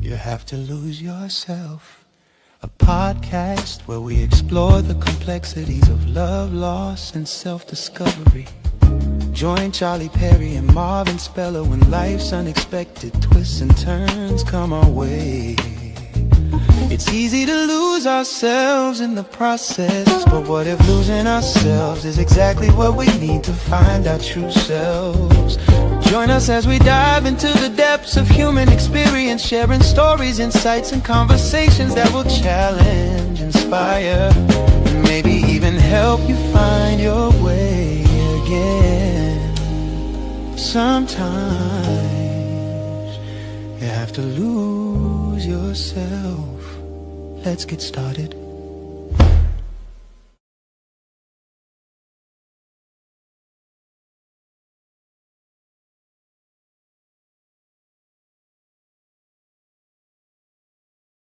You Have to Lose Yourself, a podcast where we explore the complexities of love, loss, and self-discovery. Join Charlie Perry and Marvin Speller when life's unexpected twists and turns come our way. It's easy to lose ourselves in the process, but what if losing ourselves is exactly what we need to find our true selves? Join us as we dive into the depths of human experience, sharing stories, insights, and conversations that will challenge, inspire, and maybe even help you find your way again. Sometimes you have to lose yourself. Let's get started.